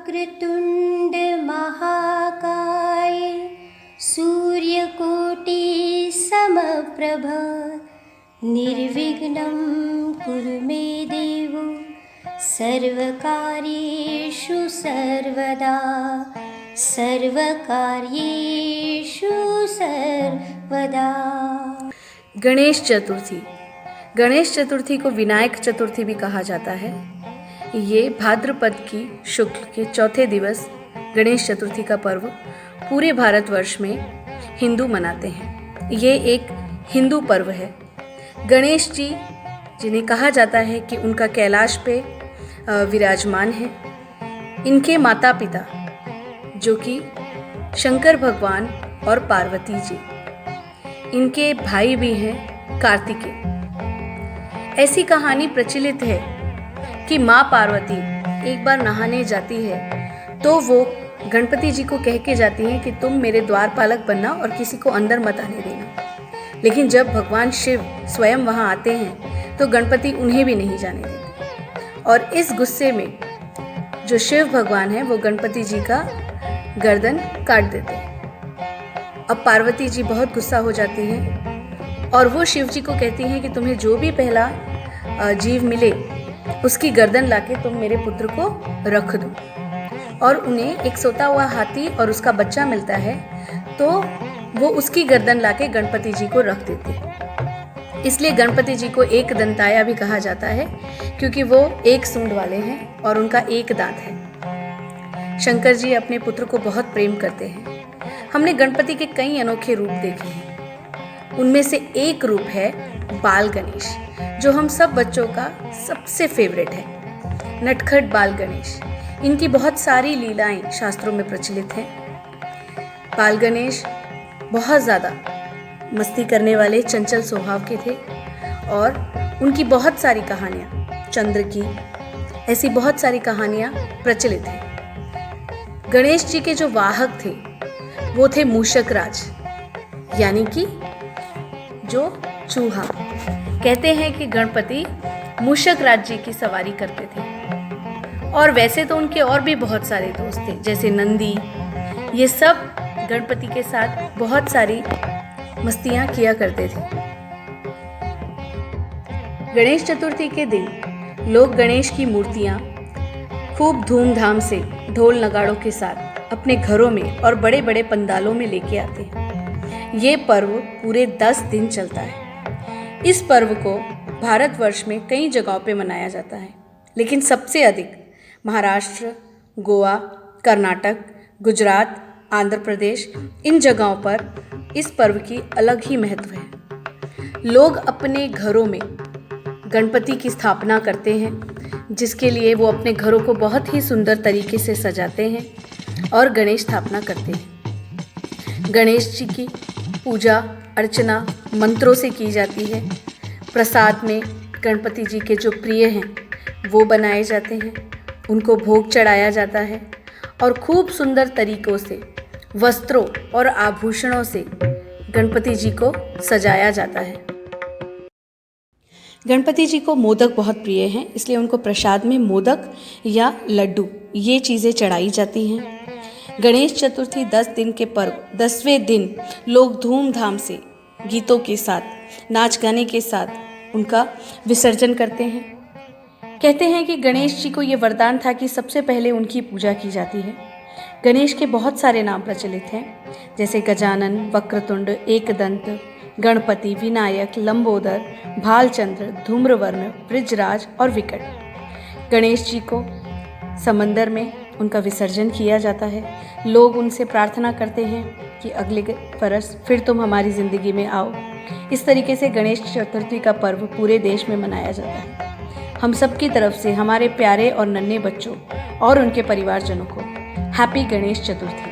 वक्रतुण्ड महाकाय सूर्यकोटि समप्रभ निर्विघ्नं कुरु मे देव सर्वकार्येषु सर्वदा सर्वकार्येषु सर्वदा। गणेश चतुर्थी। गणेश चतुर्थी को विनायक चतुर्थी भी कहा जाता है। ये भाद्रपद की शुक्ल के चौथे दिवस गणेश चतुर्थी का पर्व पूरे भारतवर्ष में हिंदू मनाते हैं। ये एक हिंदू पर्व है। गणेश जी जिन्हें कहा जाता है कि उनका कैलाश पे विराजमान है। इनके माता पिता जो कि शंकर भगवान और पार्वती जी, इनके भाई भी हैं कार्तिकेय। ऐसी कहानी प्रचलित है कि माँ पार्वती एक बार नहाने जाती है तो वो गणपति जी को कह के जाती हैं कि तुम मेरे द्वारपालक बनना और किसी को अंदर मत आने देना। लेकिन जब भगवान शिव स्वयं वहाँ आते हैं तो गणपति उन्हें भी नहीं जाने देते और इस गुस्से में जो शिव भगवान है वो गणपति जी का गर्दन काट देते हैं। अब पार्वती जी बहुत गुस्सा हो जाती हैं और वो शिव जी को कहती हैं कि तुम्हें जो भी पहला जीव मिले उसकी गर्दन लाके तुम मेरे पुत्र को रख दो। और उन्हें एक सोता हुआ हाथी और उसका बच्चा मिलता है तो वो उसकी गर्दन लाके गणपति जी को रख देते हैं। इसलिए गणपति जी को एक दंताया भी कहा जाता है क्योंकि वो एक सूंड वाले हैं और उनका एक दांत है। शंकर जी अपने पुत्र को बहुत प्रेम करते हैं। हमने गणपति के कई अनोखे रूप देखे हैं। उनमें से एक रूप है बाल गणेश, जो हम सब बच्चों का सबसे फेवरेट है। नटखट बाल गणेश, इनकी बहुत सारी लीलाएं शास्त्रों में प्रचलित हैं। बाल गणेश बहुत ज़्यादा मस्ती करने वाले चंचल स्वभाव के थे और उनकी बहुत सारी कहानियाँ, चंद्र की, ऐसी बहुत सारी कहानियाँ प्रचलित हैं। गणेश जी के जो वाहक थे वो थे मूषक राज, यानी कि जो चूहा। कहते हैं कि गणपति मूषक राज जी की सवारी करते थे। और वैसे तो उनके और भी बहुत सारे दोस्त थे जैसे नंदी। ये सब गणपति के साथ बहुत सारी मस्तियाँ किया करते थे। गणेश चतुर्थी के दिन लोग गणेश की मूर्तियाँ खूब धूमधाम से ढोल नगाड़ों के साथ अपने घरों में और बड़े बड़े पंडालों में लेके आते हैं। ये पर्व पूरे 10 दिन चलता है। इस पर्व को भारतवर्ष में कई जगहों पे मनाया जाता है, लेकिन सबसे अधिक महाराष्ट्र, गोवा, कर्नाटक, गुजरात, आंध्र प्रदेश, इन जगहों पर इस पर्व की अलग ही महत्व है। लोग अपने घरों में गणपति की स्थापना करते हैं, जिसके लिए वो अपने घरों को बहुत ही सुंदर तरीके से सजाते हैं और गणेश स्थापना करते हैं। गणेश जी की पूजा अर्चना मंत्रों से की जाती है। प्रसाद में गणपति जी के जो प्रिय हैं वो बनाए जाते हैं, उनको भोग चढ़ाया जाता है और खूब सुंदर तरीक़ों से वस्त्रों और आभूषणों से गणपति जी को सजाया जाता है। गणपति जी को मोदक बहुत प्रिय हैं, इसलिए उनको प्रसाद में मोदक या लड्डू ये चीज़ें चढ़ाई जाती हैं। गणेश चतुर्थी 10 दिन के पर्व 10वें दिन लोग धूमधाम से गीतों के साथ, नाच गाने के साथ उनका विसर्जन करते हैं। कहते हैं कि गणेश जी को ये वरदान था कि सबसे पहले उनकी पूजा की जाती है। गणेश के बहुत सारे नाम प्रचलित हैं, जैसे गजानन, वक्रतुंड, एकदंत, गणपति, विनायक, लंबोदर, भालचंद्र, धूम्रवर्ण, बृजराज और विकट। गणेश जी को समंदर में उनका विसर्जन किया जाता है। लोग उनसे प्रार्थना करते हैं कि अगले बरस फिर तुम हमारी ज़िंदगी में आओ। इस तरीके से गणेश चतुर्थी का पर्व पूरे देश में मनाया जाता है। हम सब की तरफ से हमारे प्यारे और नन्हे बच्चों और उनके परिवारजनों को हैप्पी गणेश चतुर्थी।